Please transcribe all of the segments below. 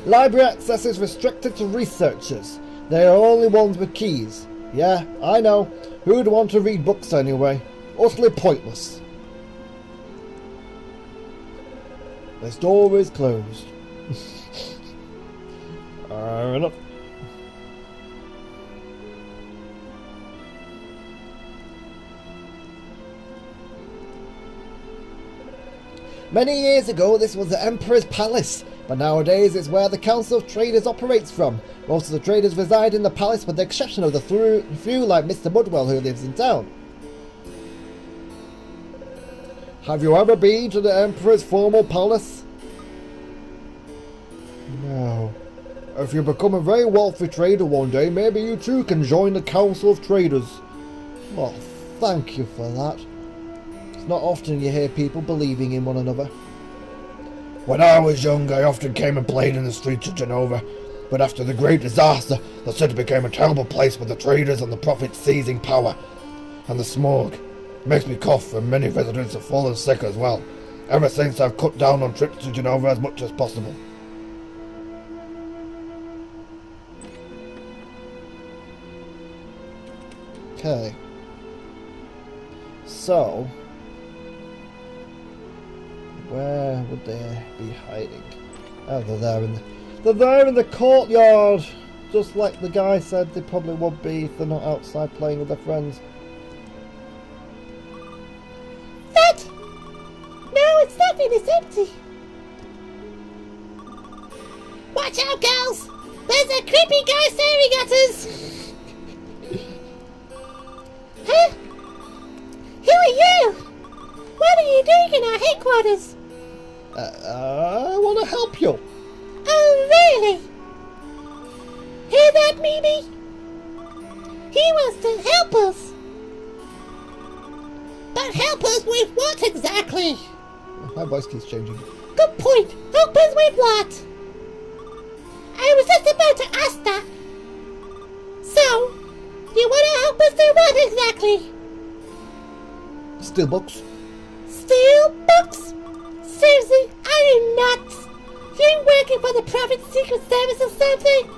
Library access is restricted to researchers. They are only ones with keys. Yeah, I know. Who'd want to read books anyway? Utterly pointless. This door is closed. Fair enough. Many years ago this was the Emperor's Palace, but nowadays it's where the Council of Traders operates from. Most of the traders reside in the palace with the exception of the few like Mr. Mudwell who lives in town. Have you ever been to the Emperor's formal palace? No. If you become a very wealthy trader one day, maybe you too can join the Council of Traders. Well, thank you for that. It's not often you hear people believing in one another. When I was young, I often came and played in the streets of Genova. But after the great disaster, the city became a terrible place with the traders and the profits seizing power. And the smog. It makes me cough, and many residents have fallen sick as well. Ever since, I've cut down on trips to Genova as much as possible. Okay. So, where would they be hiding? Oh, they're there in the courtyard, just like the guy said they probably would be if they're not outside playing with their friends. That? No, it's nothing. It's empty. Watch out, girls! There's a creepy guy staring at us. Huh? Who are you? What are you doing in our headquarters? I want to help you. Oh, really? Hear that, Mimi? He wants to help us. But help us with what exactly? My voice keeps changing. Good point. Help us with what? I was just about to ask that. So, you want to help us do what exactly? Steal books. Steal books? Seriously, are you nuts? You working for the Private Secret Service or something?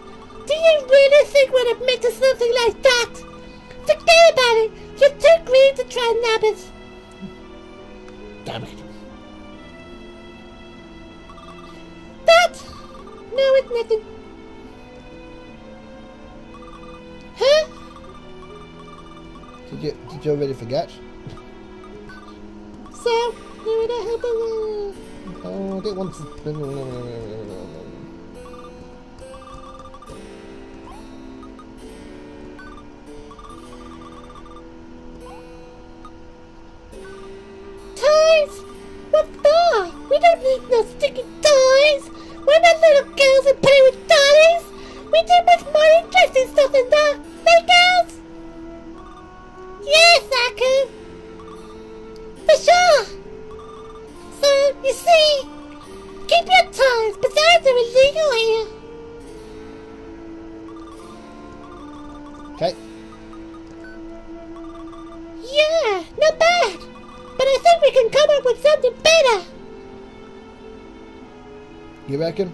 Do you really think we'd admit to something like that? Forget about it. You're too green to try and nab us. Damn it. That? No, it's nothing. Huh? Did you already forget? So, you want to help us? Oh, I didn't want to. Toys? What for? We don't need no sticky toys. We're not little girls who play with dollies. We do much more interesting stuff than that. Right, girls? Yes, Aku. For sure. So, you see, keep your toys, but those are illegal here. Okay. Yeah, not bad. But I think we can come up with something better. You reckon?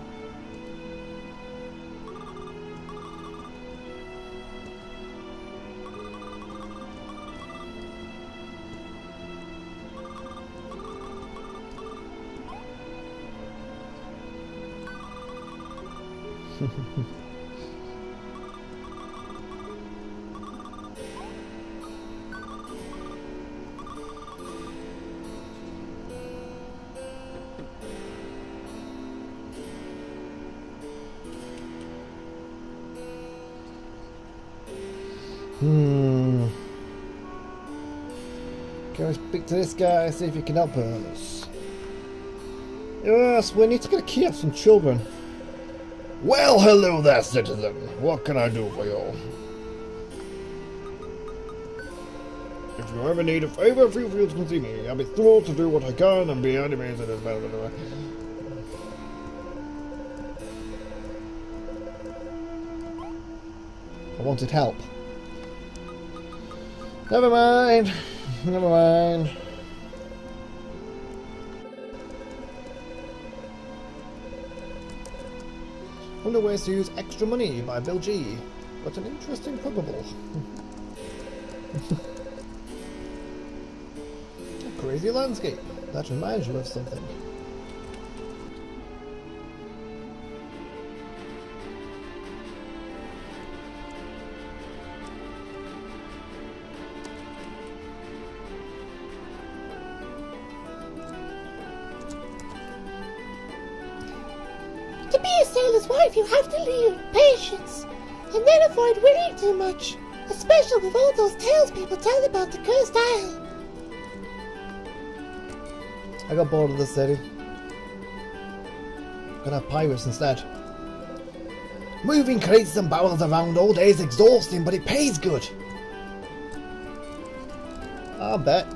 Go speak to this guy, see if he can help us. Yes, we need to get a key off some children. Well, hello there, citizen. What can I do for you? If you ever need a favor, feel free to come see me. I'll be thrilled to do what I can and be amazed as well. I wanted help. Never mind. Never mind. Wonder ways to use extra money by Bill G. What an interesting probable. A crazy landscape. That reminds you of something. To be a sailor's wife, you have to lead patience, and then avoid winning too much, especially with all those tales people tell about the cursed isle. I got bored of the city. Gonna have pirates instead. Moving crates and barrels around all day is exhausting, but it pays good. I bet.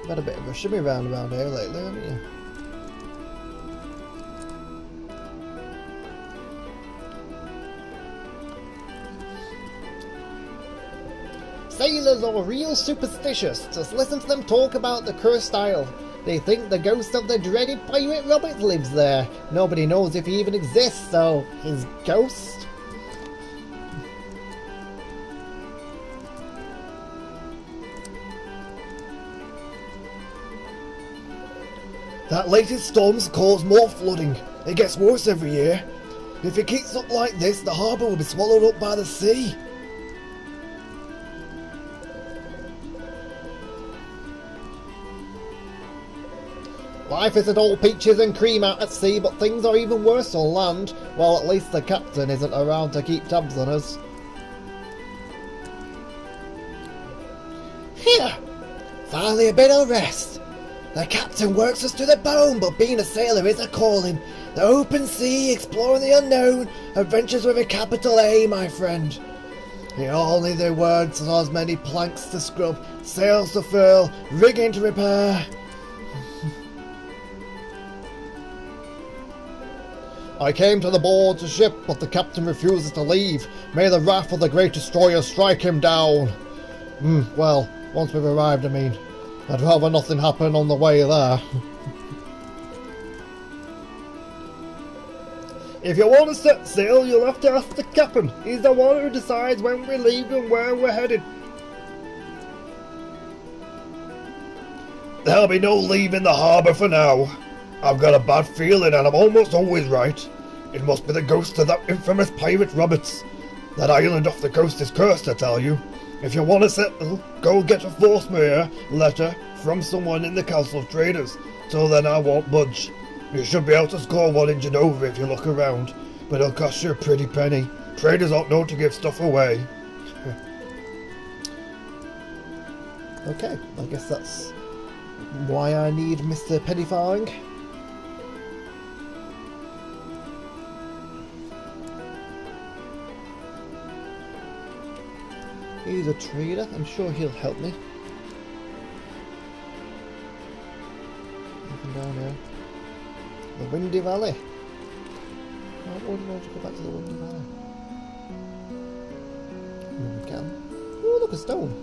Had a bit of a shimmy round around here lately, haven't you? Sailors are real superstitious. Just listen to them talk about the cursed isle. They think the ghost of the dreaded pirate Robert lives there. Nobody knows if he even exists, so his ghost? That latest storm's caused more flooding. It gets worse every year. If it keeps up like this, the harbour will be swallowed up by the sea. Life isn't all peaches and cream out at sea, but things are even worse on land. Well, at least the captain isn't around to keep tabs on us. Here! Finally a bit of rest. The captain works us to the bone, but being a sailor is a calling. The open sea, exploring the unknown, adventures with a capital A, my friend. He only the words and as many planks to scrub, sails to furl, rigging to repair. I came to the board to ship, but the captain refuses to leave. May the wrath of the great destroyer strike him down. Well, once we've arrived, I mean. I'd rather nothing happen on the way there. If you want to set sail, you'll have to ask the captain. He's the one who decides when we leave and where we're headed. There'll be no leaving the harbour for now. I've got a bad feeling and I'm almost always right. It must be the ghost of that infamous pirate Roberts. That island off the coast is cursed, I tell you. If you want to settle, go get a force mayor letter from someone in the Council of Traders. Till then I won't budge. You should be able to score one in Genova if you look around, but it'll cost you a pretty penny. Traders aren't known to give stuff away. Okay, I guess that's why I need Mr. Pennyfarthing. He's a trader, I'm sure he'll help me. Nothing down here. The Windy Valley. I wouldn't want to go back to the Windy Valley. We can. Oh, look, a stone.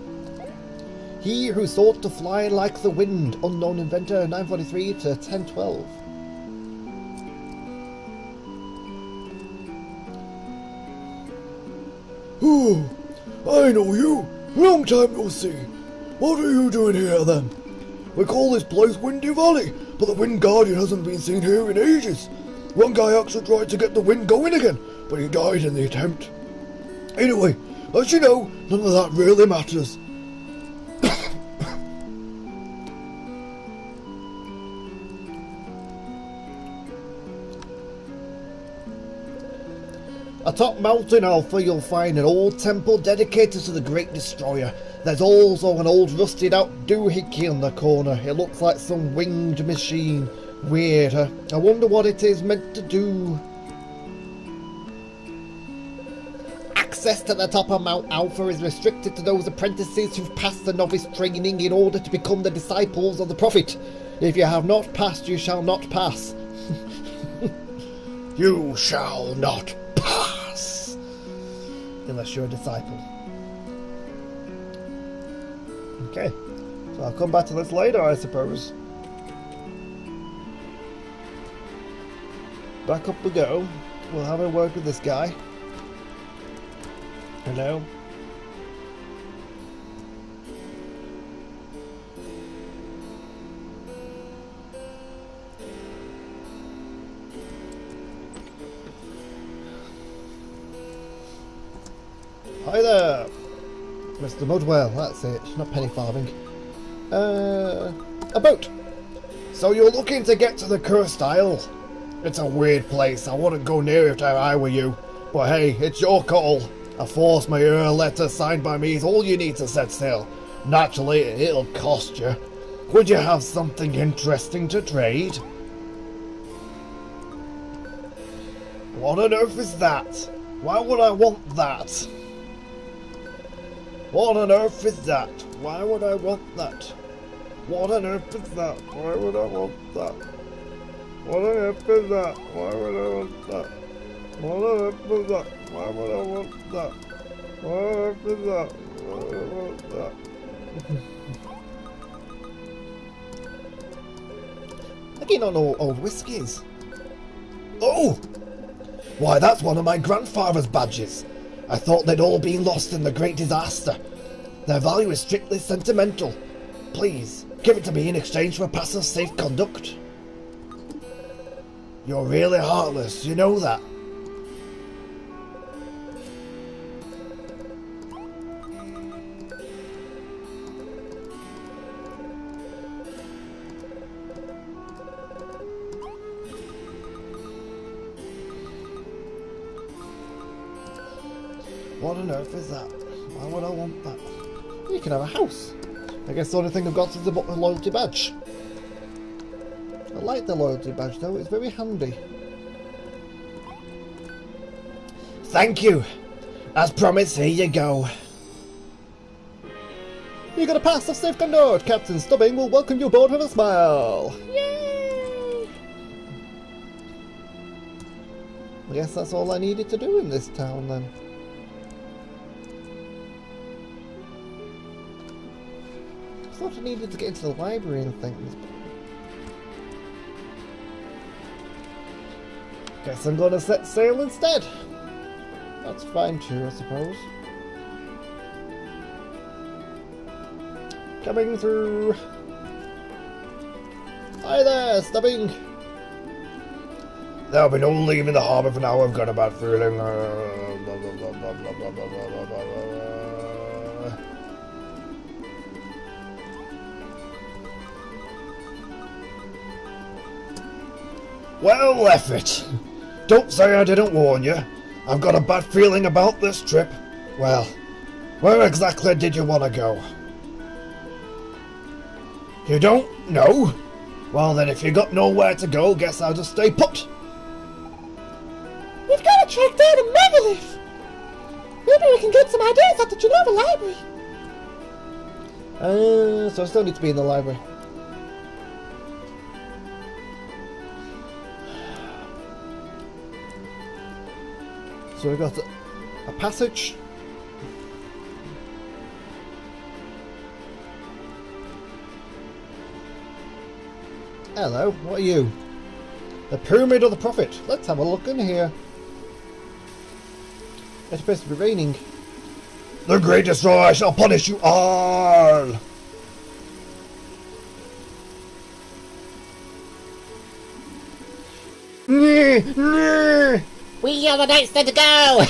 He who sought to fly like the wind, unknown inventor, 943 to 1012. Ooh. I know you! Long time no see! What are you doing here then? We call this place Windy Valley, but the Wind Guardian hasn't been seen here in ages. One guy actually tried to get the wind going again, but he died in the attempt. Anyway, as you know, none of that really matters. Atop Mountain Alpha you'll find an old temple dedicated to the Great Destroyer. There's also an old rusted out doohickey in the corner. It looks like some winged machine. Weird, huh? I wonder what it is meant to do. Access to the top of Mount Alpha is restricted to those apprentices who've passed the novice training in order to become the disciples of the Prophet. If you have not passed, you shall not pass. You shall not pass. Unless you're a disciple. Okay, so I'll come back to this later, I suppose. Back up we go. We'll have a word with this guy. Hello? Hi there, Mr. Mudwell, that's it, not penny farthing. A boat. So you're looking to get to the Cursed Isle? It's a weird place, I wouldn't go near it if I were you. But hey, it's your call. A force majeure letter signed by me is all you need to set sail. Naturally, it'll cost you. Would you have something interesting to trade? What on earth is that? Why would I want that? What on earth is that? Why would I want that? What on earth is that? Why would I want that? What on earth is that? Why would I want that? What on earth is that? Why would I want that? What on earth is that? Why would I want that? I do not know old whiskies. Oh! Why, that's one of my grandfather's badges. I thought they'd all been lost in the Great Disaster. Their value is strictly sentimental. Please, give it to me in exchange for passive safe conduct. You're really heartless, you know that. What on earth is that? Why would I want that? You can have a house. I guess the only thing I've got is the loyalty badge. I like the loyalty badge though, it's very handy. Thank you! As promised, here you go. You got a pass of safe conduct! Captain Stubbing will welcome you aboard with a smile! Yay! I guess that's all I needed to do in this town then. I thought I needed to get into the library and things. Guess I'm gonna set sail instead. That's fine too, I suppose. Coming through. Hi there, Stubbing. There'll be no leaving the harbour for now. I've got a bad feeling. Well, F it. Don't say I didn't warn you. I've got a bad feeling about this trip. Well, where exactly did you want to go? You don't know? Well then, if you got nowhere to go, guess I'll just stay put. We've got to track down a megalith. Maybe we can get some ideas at the Genova Library. So I still need to be in the library. So we've got a passage. Hello, what are you? The Pyramid of the Prophet. Let's have a look in here. It's supposed to be raining. The Great Destroyer shall punish you all! We are the knights to go!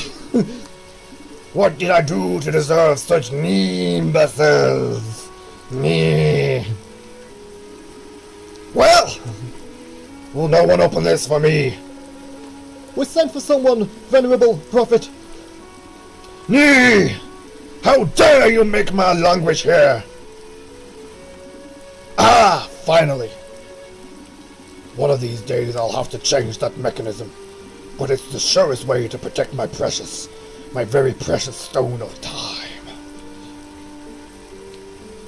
What did I do to deserve such imbeciles? Me. Well, will no one open this for me? We sent for someone, venerable prophet. Nee! How dare you make my language here? Ah, finally. One of these days I'll have to change that mechanism. But it's the surest way to protect my very precious stone of time.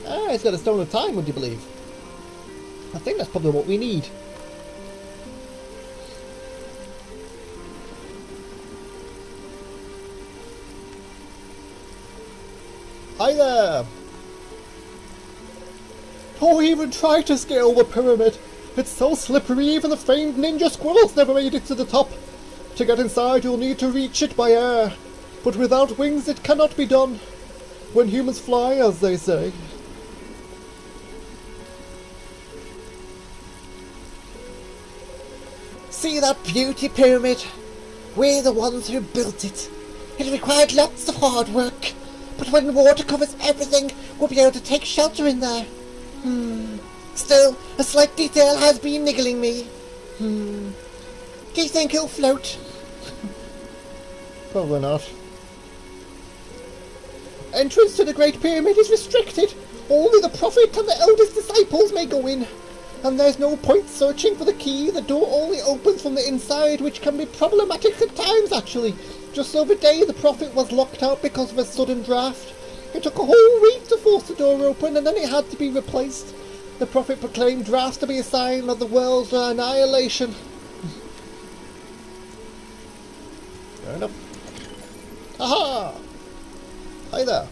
Ah, it's got a stone of time, would you believe? I think that's probably what we need. Hi there! or even try to scale the pyramid. It's so slippery, even the famed ninja squirrels never made it to the top. To get inside, you'll need to reach it by air. But without wings, it cannot be done. When humans fly, as they say. See that beauty pyramid? We're the ones who built it. It required lots of hard work, but when water covers everything, we'll be able to take shelter in there. Still, a slight detail has been niggling me. Do you think he'll float? Probably not. Entrance to the Great Pyramid is restricted. Only the Prophet and the eldest disciples may go in. And there's no point searching for the key. The door only opens from the inside, which can be problematic at times, actually. Just the other day, the Prophet was locked out because of a sudden draft. It took a whole week to force the door open, and then it had to be replaced. The Prophet proclaimed drafts to be a sign of the world's annihilation. Fair enough. Haha! Hi there.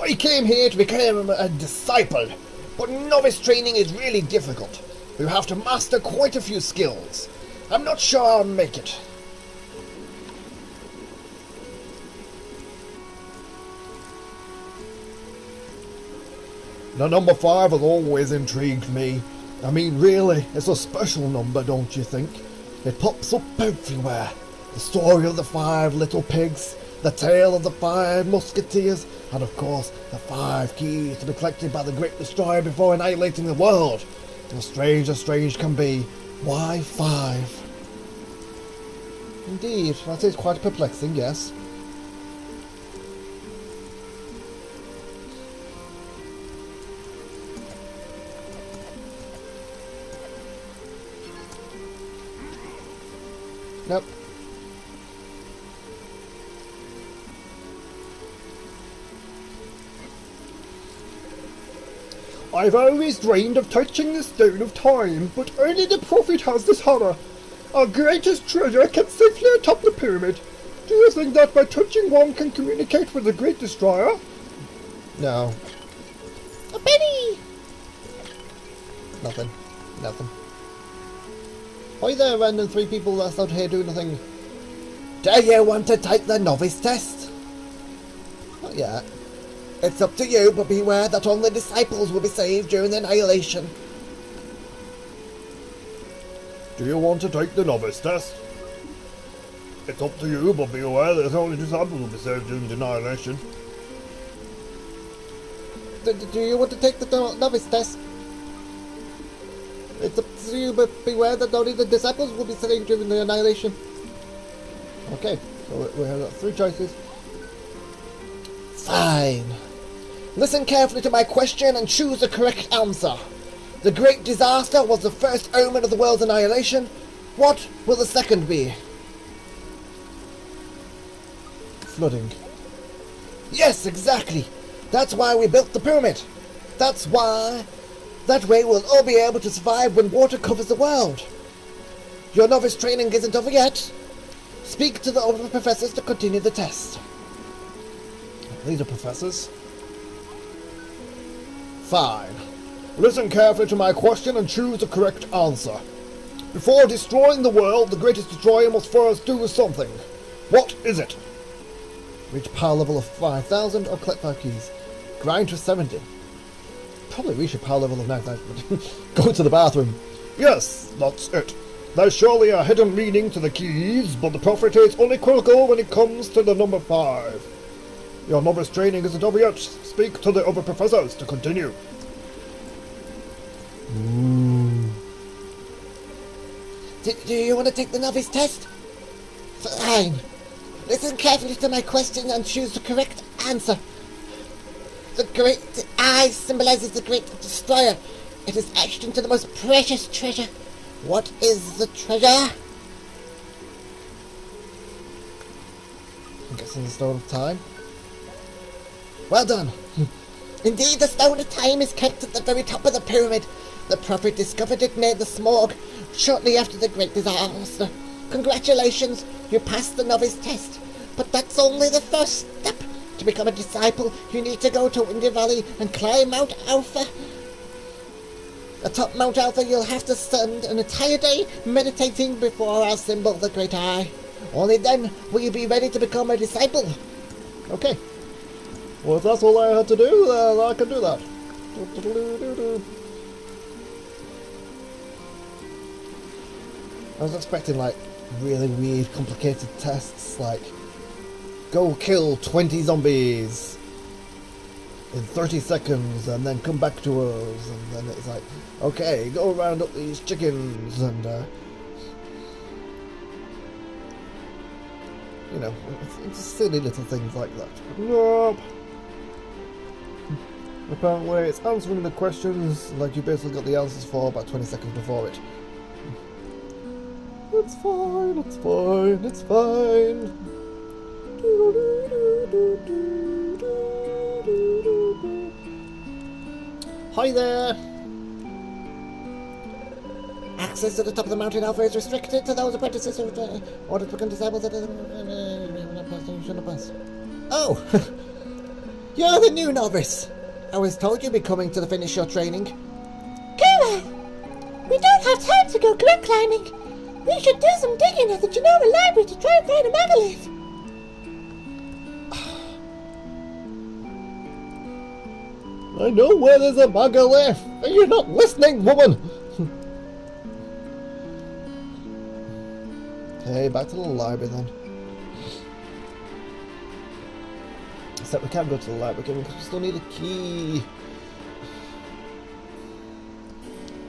I came here to become a disciple, but novice training is really difficult. You have to master quite a few skills. I'm not sure I'll make it. The number 5 has always intrigued me. I mean, really, it's a special number, don't you think? It pops up everywhere. The story of the 5 little pigs, the tale of the 5 musketeers, and of course, the 5 keys to be collected by the Great Destroyer before annihilating the world. As strange can be, why 5? Indeed, that is quite perplexing, yes. Nope. I've always dreamed of touching the Stone of Time, but only the Prophet has this hammer. Our greatest treasure kept safely atop the pyramid. Do you think that by touching one can communicate with the Great Destroyer? No. A penny! Nothing. Hi there, random 3 people that's out here doing nothing. Do you want to take the novice test? Not yet. It's up to you, but beware that only disciples will be saved during the annihilation. Do you want to take the novice test? It's up to you, but be aware that only disciples will be saved during the annihilation. Do you want to take the novice test? It's up to you, but beware that only the disciples will be saved during the annihilation. Okay, so we have got 3 choices. Fine. Listen carefully to my question and choose the correct answer. The great disaster was the first omen of the world's annihilation. What will the second be? Flooding. Yes, exactly. That's why we built the pyramid. That's why. That way we'll all be able to survive when water covers the world. Your novice training isn't over yet. Speak to the older professors to continue the test. These are professors. Fine. Listen carefully to my question and choose the correct answer. Before destroying the world, the greatest destroyer must first do something. What is it? Reach power level of 5,000 or collect 5 keys. Grind to 70. Probably reach a power level of 9,000. Go to the bathroom. Yes, that's it. There's surely a hidden meaning to the keys, but the Prophet is unequivocal when it comes to the number 5. Your novice training isn't over yet. Speak to the other professors to continue. Do you want to take the novice test? Fine. Listen carefully to my question and choose the correct answer. The great eye symbolizes the great destroyer. It is etched into the most precious treasure. What is the treasure? I'm guessing the Stone of Time. Well done. Indeed, the Stone of Time is kept at the very top of the pyramid. The Prophet discovered it near the smog shortly after the Great Disaster. Congratulations, you passed the novice test. But that's only the first step. To become a disciple, you need to go to Windy Valley and climb Mount Alpha. Atop Mount Alpha, you'll have to spend an entire day meditating before our symbol, the Great Eye. Only then will you be ready to become a disciple. Okay. Well, if that's all I had to do, then I can do that. I was expecting, like, really weird, complicated tests, like, go kill 20 zombies in 30 seconds and then come back to us, and then it's like, okay, go round up these chickens, and you know, it's silly little things like that. Nope. Apparently it's answering the questions like you basically got the answers for about 20 seconds before it. It's fine, it's fine, it's fine. Hi there! Access to the top of the mountain Alpha is restricted to those apprentices who ordered to become disciples. Oh! You're the new novice. I was told you'd be coming to finish your training. Go on! We don't have time to go cliff climbing. We should do some digging at the Genova Library to try and find a megalith. I know where there's a megalith! Are you not listening, woman? Okay, back to the library then. Except we can't go to the library because we still need a key.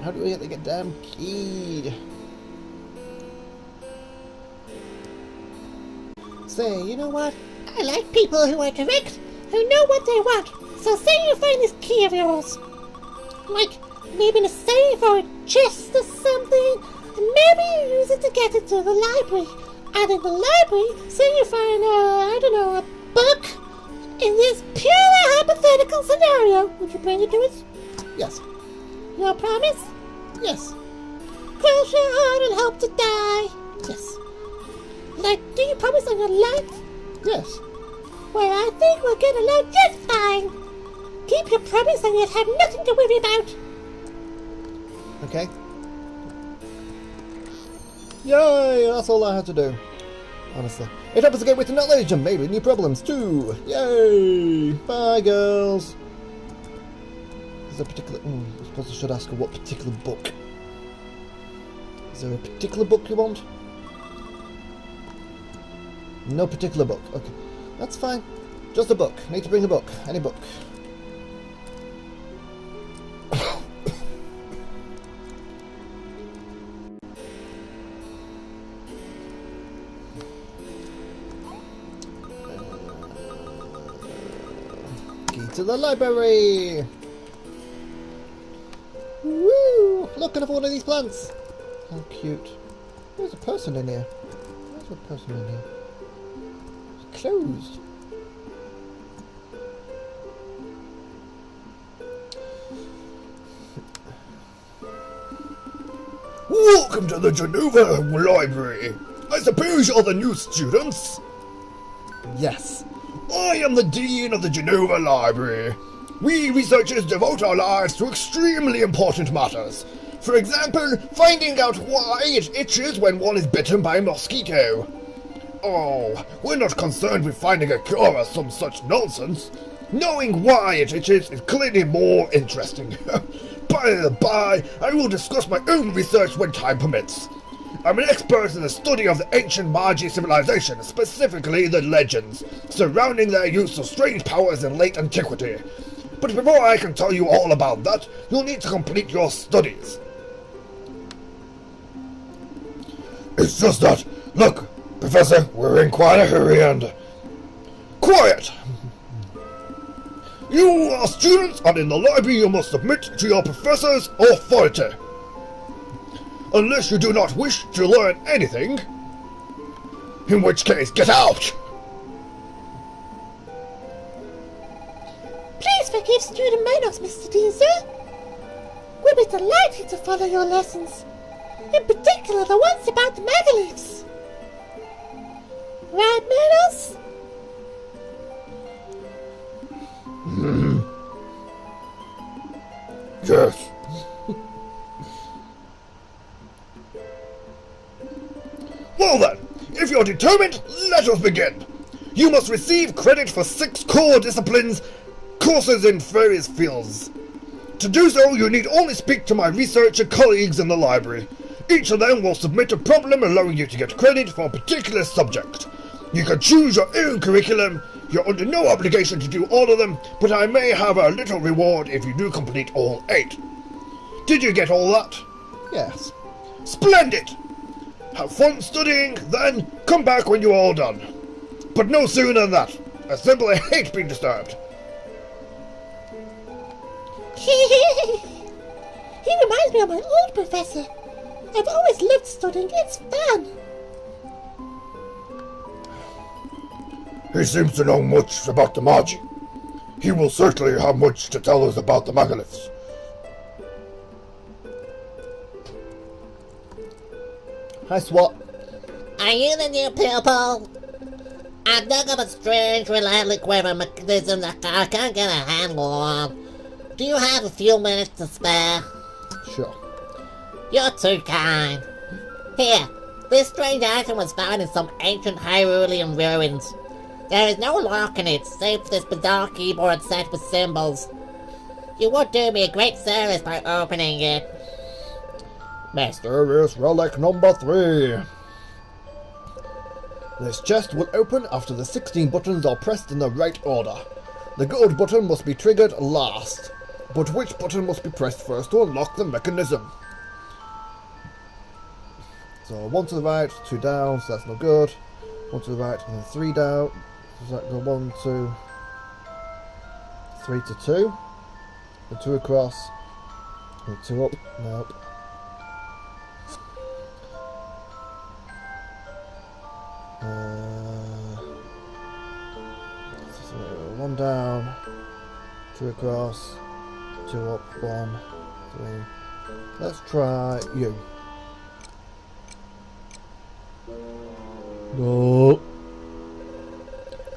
How do we get the goddamn key? Say, you know what? I like people who are direct, who know what they want. So say you find this key of yours. Like, maybe in a safe or a chest or something. And maybe you use it to get into the library. And in the library, say you find, I don't know, a book. In this purely hypothetical scenario, would you bring it to us? Yes. Your promise? Yes. Cross your heart and hope to die. Yes. Like, do you promise on your life? Yes. Well, I think we'll get along just fine. Keep your promise and you'll have nothing to worry about. Okay. Yay! That's all I had to do. Honestly. It opens the gateway to knowledge and maybe new problems too. Yay! Bye, girls. Is there a particular... I suppose I should ask her what particular book. Is there a particular book you want? No particular book. Okay. That's fine. Just a book. Need to bring a book. Any book. Key to the library! Woo! Look, another one of these plants! How cute. There's a person in here. There's a person in here. It's closed. Welcome to the Genova Library. I suppose you're the new students? Yes. I am the Dean of the Genova Library. We researchers devote our lives to extremely important matters. For example, finding out why it itches when one is bitten by a mosquito. Oh, we're not concerned with finding a cure or some such nonsense. Knowing why it itches is clearly more interesting. By the by, I will discuss my own research when time permits. I'm an expert in the study of the ancient Magi civilization, specifically the legends, surrounding their use of strange powers in late antiquity. But before I can tell you all about that, you'll need to complete your studies. It's just that, look, Professor, we're in quite a hurry and... Quiet! You are students, and in the library you must submit to your professor's authority. Unless you do not wish to learn anything, in which case, get out! Please forgive student minors, Mr. Dean, sir. We'll be delighted to follow your lessons. In particular, the ones about the megaliths. Right, Minos? Well then, if you're determined, let us begin. You must receive credit for 6 core disciplines, courses in various fields. To do so, you need only speak to my researcher colleagues in the library. Each of them will submit a problem allowing you to get credit for a particular subject. You can choose your own curriculum. You're under no obligation to do all of them, but I may have a little reward if you do complete all 8. Did you get all that? Yes. Splendid! Have fun studying, then come back when you're all done. But no sooner than that. I simply hate being disturbed. He reminds me of my old professor. I've always loved studying. It's fun. He seems to know much about the Magi. He will certainly have much to tell us about the megaliths. Hi, SWAT. Are you the new pupil? I've dug up a strange, reliably quivering mechanism that I can't get a handle on. Do you have a few minutes to spare? Sure. You're too kind. Here, this strange item was found in some ancient Hyrulean ruins. There is no lock in it, save for this bizarre keyboard set with symbols. You would do me a great service by opening it. Mysterious relic number 3. This chest will open after the 16 buttons are pressed in the right order. The gold button must be triggered last. But which button must be pressed first to unlock the mechanism? So 1 to the right, 2 down, so that's no good. 1 to the right, and then 3 down. Does that go 1, 2, 3 to 2? And 2 across. And 2 up. Nope. So 1 down, 2 across, 2 up, 1, 3. Let's try you. No.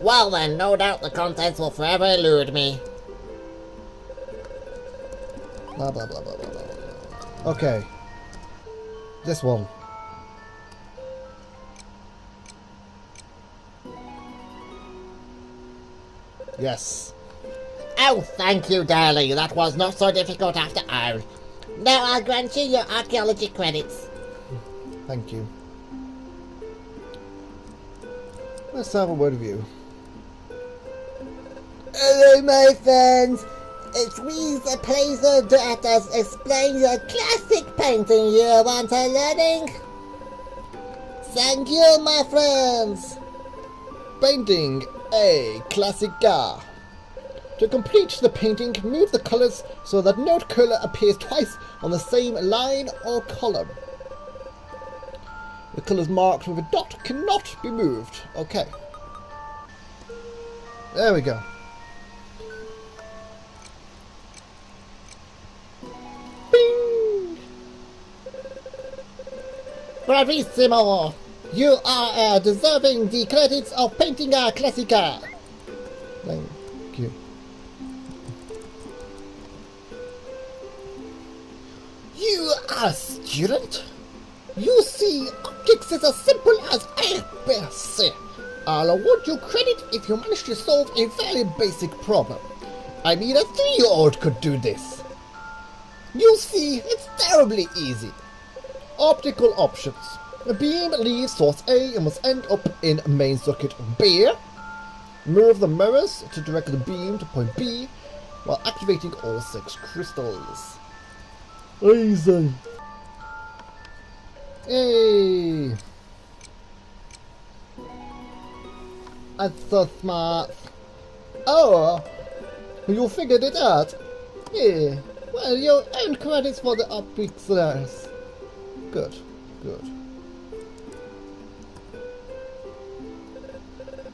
Well then, no doubt the contents will forever elude me. Blah blah blah blah blah blah. Okay. This one. Yes. Oh, thank you, darling. That was not so difficult after all. Now I'll grant you your archaeology credits. Thank you. Let's have a word of you. Hello, my friends. It's me, the pleasure that has explained your classic painting you want a learning. Thank you, my friends. Painting a classica. To complete the painting, move the colours so that no colour appears twice on the same line or column. The colours marked with a dot cannot be moved. Okay. There we go. Bing! Bravissimo! You are deserving the credits of painting a classica. Thank you. You are a student? You see, optics is as simple as ABC. I'll award you credit if you manage to solve a very basic problem. I mean, a 3-year-old could do this. You see, it's terribly easy. Optical options. The beam leaves source A and must end up in main circuit B. Move the mirrors to direct the beam to point B while activating all 6 crystals. Easy. Yay! That's so smart. Oh, you figured it out? Yeah, well, you earn credits for the optics learners. Good, good.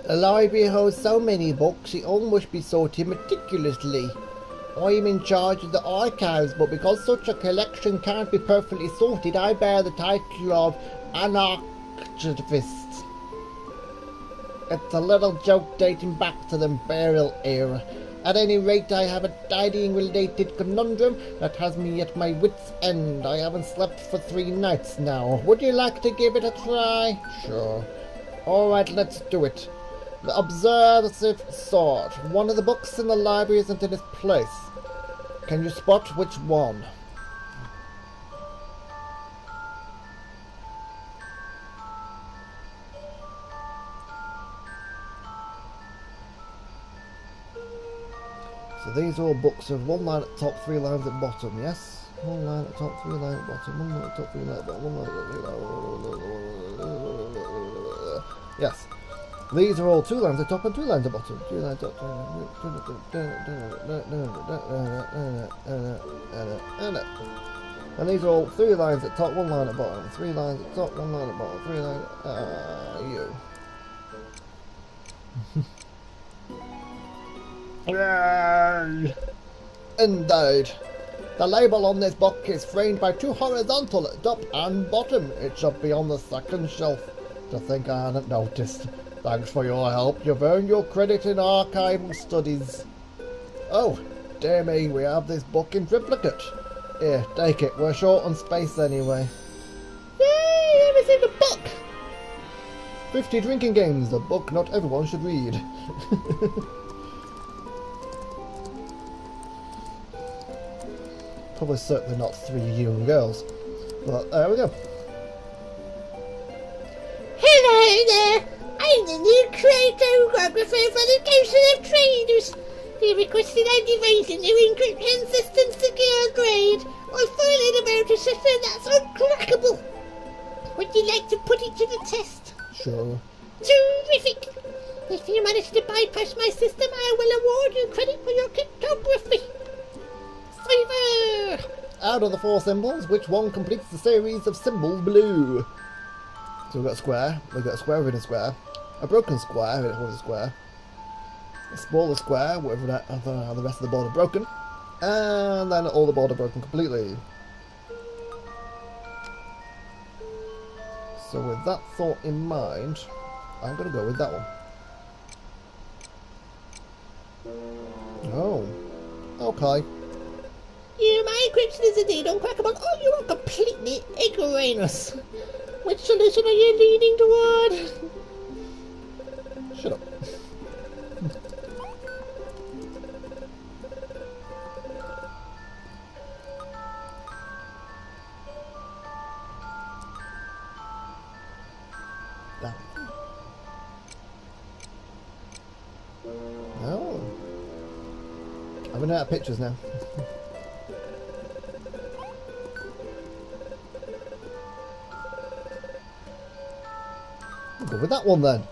The library holds so many books, it all must be sorted meticulously. I am in charge of the archives, but because such a collection can't be perfectly sorted, I bear the title of Anarchivist. It's a little joke dating back to the Imperial era. At any rate, I have a tidying-related conundrum that has me at my wit's end. I haven't slept for 3 nights now. Would you like to give it a try? Sure. Alright, let's do it. The observative sort. One of the books in the library isn't in its place. Can you spot which one? So these are all books with 1 line at the top, 3 lines at the bottom, yes? 1 line at the top, 3 lines at the bottom, 1 line at the top, 3 lines at the bottom, 1 line at the top. Yes. These are all 2 lines at the top and 2 lines at the bottom. 2 lines at the top. And these are all 3 lines at the top, 1 line at the bottom. 3 lines at the top, 1 line at the bottom. 3 lines. You. Indeed. The label on this book is framed by 2 horizontal at top and bottom. It should be on the 2nd shelf. To think I hadn't noticed. Thanks for your help. You've earned your credit in archival studies. Oh, dear me, we have this book in triplicate. Here, take it. We're short on space anyway. Yay, what's in the book? 50 drinking games, a book not everyone should read. Probably certainly not 3 young girls. But there we go. Hello there. I'm the new cryptographer for the Council of Traders. We requested I devise a new encryption system secure grade. I've fallen about a system that's uncrackable. Would you like to put it to the test? Sure. Terrific! If you manage to bypass my system, I will award you credit for your cryptography. Favor! Out of the 4 symbols, which one completes the series of symbols below? So we've got a square, we've got a square within a square, a broken square within a square, a smaller square, whatever that, the rest of the board are broken, and then all the board are broken completely. So with that thought in mind, I'm going to go with that one. Oh, okay. My encryption is indeed uncrackable. Oh, you are completely ignoramus. Which solution are you leaning toward? Shut up. No. I'm running out of pictures now. I'll go with that one then.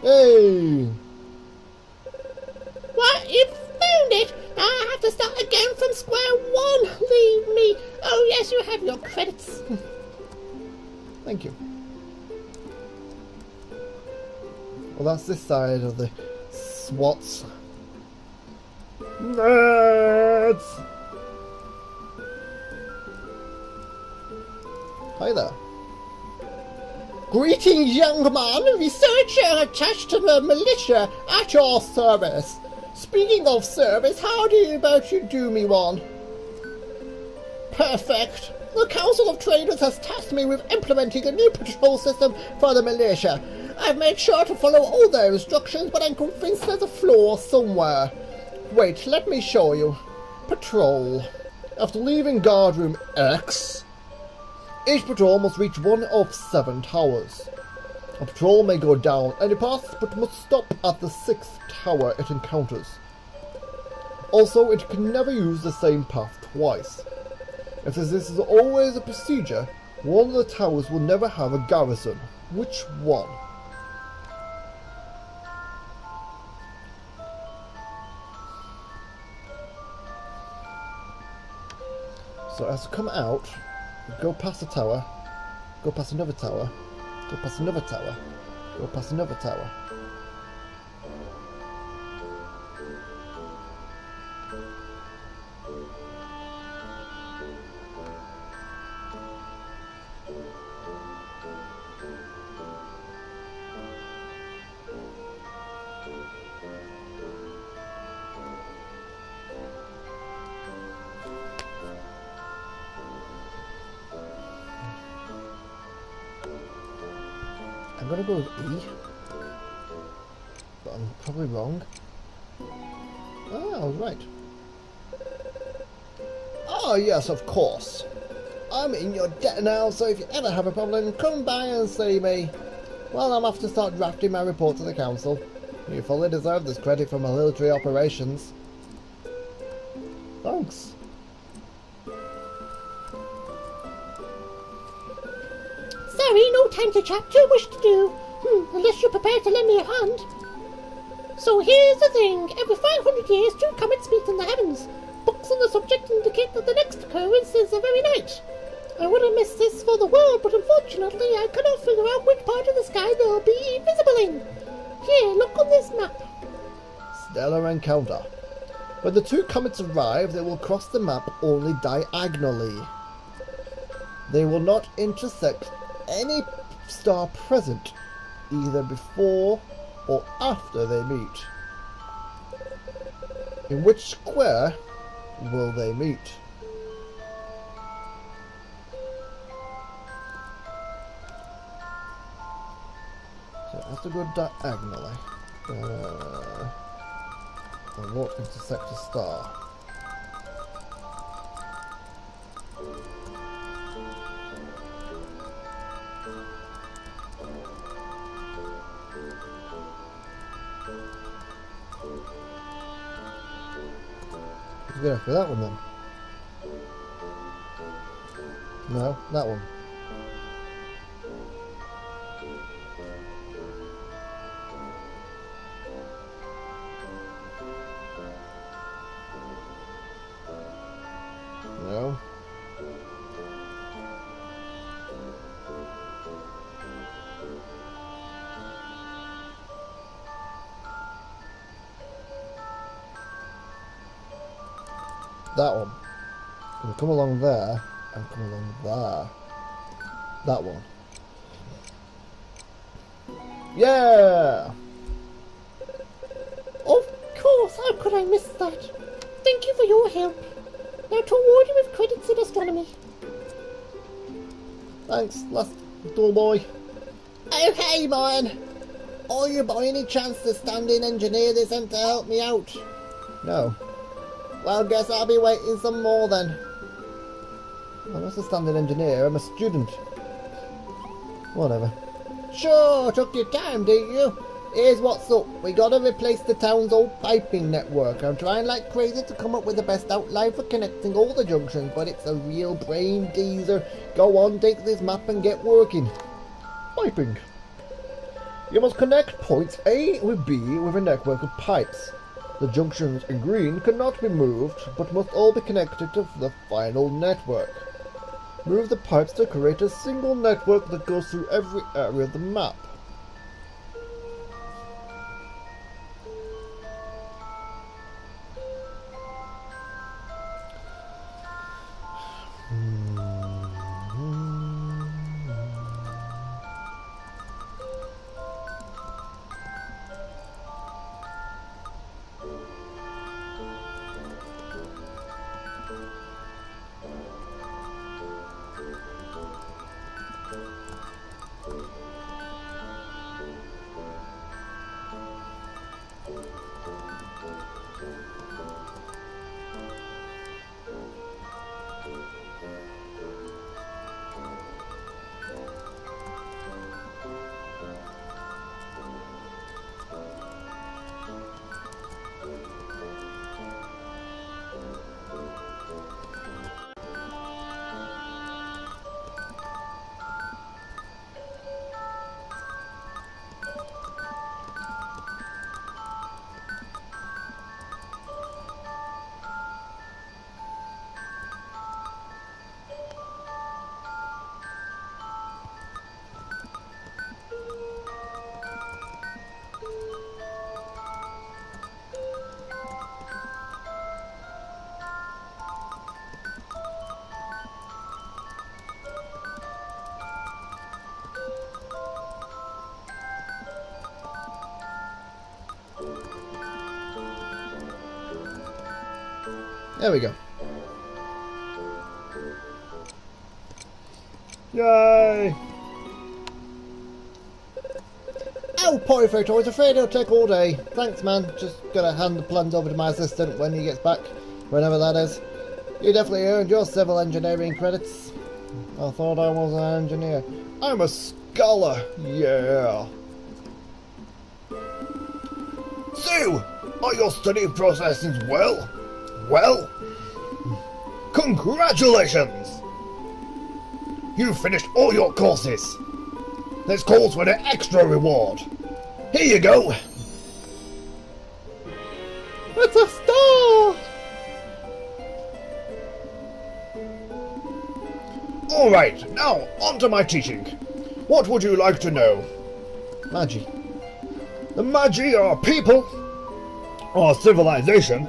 Hey! What? You found it? I have to start again from square one. Leave me. Oh yes, you have your credits. Thank you. Well, that's this side of the SWATs. Nerds! Hi there. Greetings, young man. Researcher attached to the militia at your service. Speaking of service, how about you do me one? Perfect. The Council of Traders has tasked me with implementing a new patrol system for the militia. I've made sure to follow all their instructions, but I'm convinced there's a flaw somewhere. Wait, let me show you. Patrol. After leaving guard room X, each patrol must reach one of 7 towers. A patrol may go down any path, but must stop at the 6th tower it encounters. Also, it can never use the same path twice. If this is always a procedure, one of the towers will never have a garrison. Which one? So as to come out, go past a tower, go past another tower, go past another tower, go past another tower. I'm gonna go with E. But I'm probably wrong. Oh, I was right. Oh, yes, of course. I'm in your debt now, so if you ever have a problem, come by and see me. Well, I'm off to start drafting my report to the council. You fully deserve this credit for my military operations. Thanks. Sorry, no time to chat, too much to do. Unless you're prepared to lend me a hand. So here's the thing, every 500 years 2 comets meet in the heavens. Books on the subject indicate that the next occurrence is the very night. I wouldn't miss this for the world, but unfortunately I cannot figure out which part of the sky they'll be visible in. Here, look on this map. Stellar encounter. When the 2 comets arrive, they will cross the map only diagonally. They will not intersect any star present, either before or after they meet. In which square will they meet? So it has to go diagonally. And won't intersect a star. Let's go for that one then. No, that one. No. That one. Gonna come along there and come along there. That one. Yeah! Of course, how could I miss that? Thank you for your help. Now to award you with credits in astronomy. Thanks, last little boy. Oh, hey, man! Are you by any chance the stand-in engineer they sent to help me out? No. Well, guess I'll be waiting some more then. I'm not a stand-in engineer, I'm a student. Whatever. Sure, took your time, didn't you? Here's what's up. We gotta replace the town's old piping network. I'm trying like crazy to come up with the best outline for connecting all the junctions, but it's a real brain teaser. Go on, take this map and get working. Piping. You must connect points A with B with a network of pipes. The junctions in green cannot be moved, but must all be connected to the final network. Move the pipes to create a single network that goes through every area of the map. There we go. Yay! Oh, perfect. I was afraid it'll take all day. Thanks, man. Just gotta hand the plans over to my assistant when he gets back, whenever that is. You definitely earned your civil engineering credits. I thought I was an engineer. I'm a scholar. Yeah. So, are your study processes well? Well? Congratulations! You finished all your courses. This calls for an extra reward. Here you go. It's a star! Alright, now on to my teaching. What would you like to know? Magi. The Magi are people, or civilization,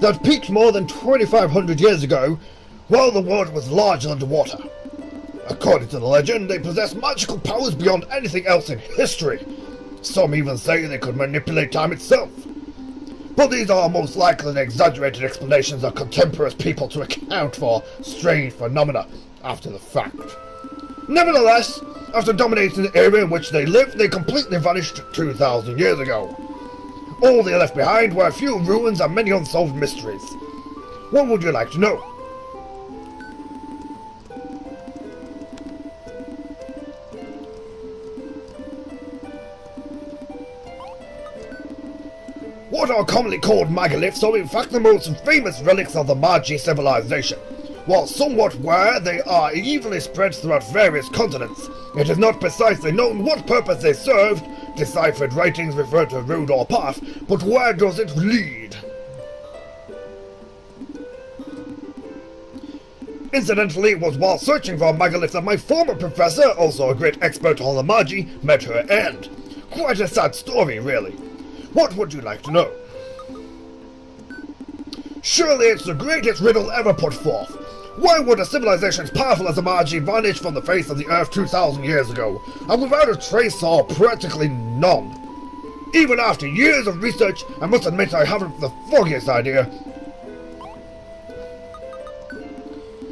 that peaked more than 2,500 years ago while the world was largely underwater. According to the legend, they possess magical powers beyond anything else in history. Some even say they could manipulate time itself. But these are most likely the exaggerated explanations of contemporary people to account for strange phenomena after the fact. Nevertheless, after dominating the area in which they lived, they completely vanished 2,000 years ago. All they left behind were a few ruins and many unsolved mysteries. What would you like to know? What are commonly called megaliths are in fact the most famous relics of the Magi civilization. While somewhat rare, they are evenly spread throughout various continents. It is not precisely known what purpose they served. Deciphered writings refer to a road or path, but where does it lead? Incidentally, it was while searching for a megalith that my former professor, also a great expert on the Magi, met her end. Quite a sad story, really. What would you like to know? Surely it's the greatest riddle ever put forth. Why would a civilization as powerful as the Magi vanish from the face of the earth 2,000 years ago, and without a trace or practically none? Even after years of research, I must admit I haven't the foggiest idea.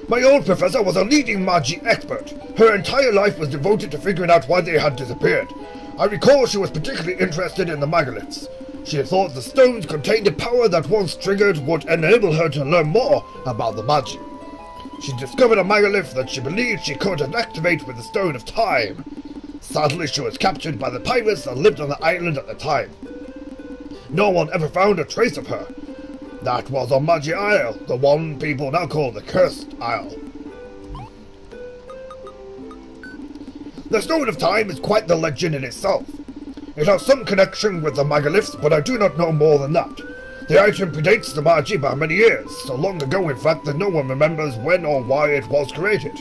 My old professor was a leading Magi expert. Her entire life was devoted to figuring out why they had disappeared. I recall she was particularly interested in the megaliths. She thought the stones contained a power that once triggered would enable her to learn more about the Magi. She discovered a megalith that she believed she could activate with the Stone of Time. Sadly, she was captured by the pirates that lived on the island at the time. No one ever found a trace of her. That was on Magi Isle, the one people now call the Cursed Isle. The Stone of Time is quite the legend in itself. It has some connection with the megaliths, but I do not know more than that. The item predates the Magi by many years, so long ago in fact that no one remembers when or why it was created.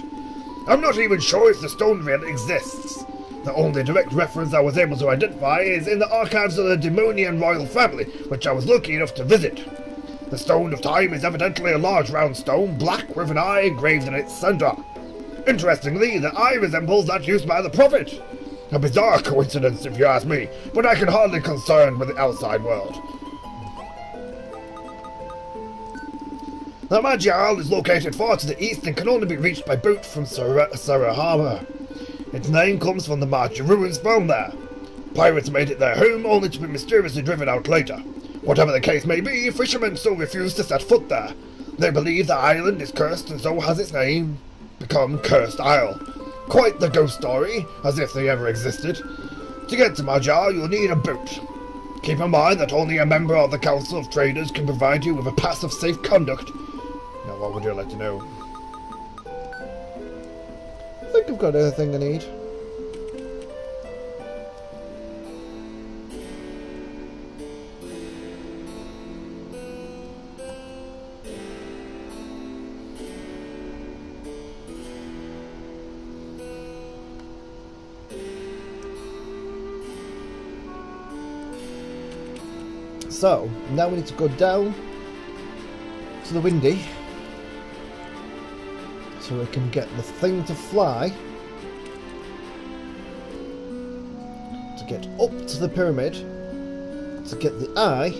I'm not even sure if the stone really exists. The only direct reference I was able to identify is in the archives of the Demonian royal family, which I was lucky enough to visit. The Stone of Time is evidently a large round stone, black with an eye engraved in its centre. Interestingly, the eye resembles that used by the Prophet. A bizarre coincidence if you ask me, but I can hardly concern with the outside world. The Magi Isle is located far to the east and can only be reached by boat from Surrey Harbour. Its name comes from the Magi ruins found there. Pirates made it their home only to be mysteriously driven out later. Whatever the case may be, fishermen still refuse to set foot there. They believe the island is cursed and so has its name become Cursed Isle. Quite the ghost story, as if they ever existed. To get to Magi, you'll need a boat. Keep in mind that only a member of the Council of Traders can provide you with a pass of safe conduct. Now, what would you like to know? I think I've got everything I need. So, now we need to go down to the Windy so we can get the thing to fly to get up to the pyramid to get the eye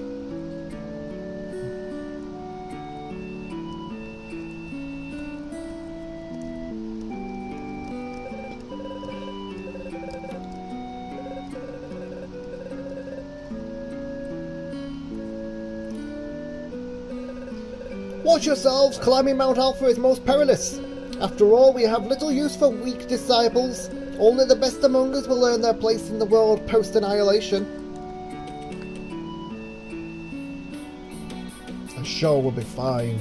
Watch yourselves, climbing Mount Alpha is most perilous. After all, we have little use for weak disciples. Only the best among us will earn their place in the world post-annihilation. I'm sure we'll be fine.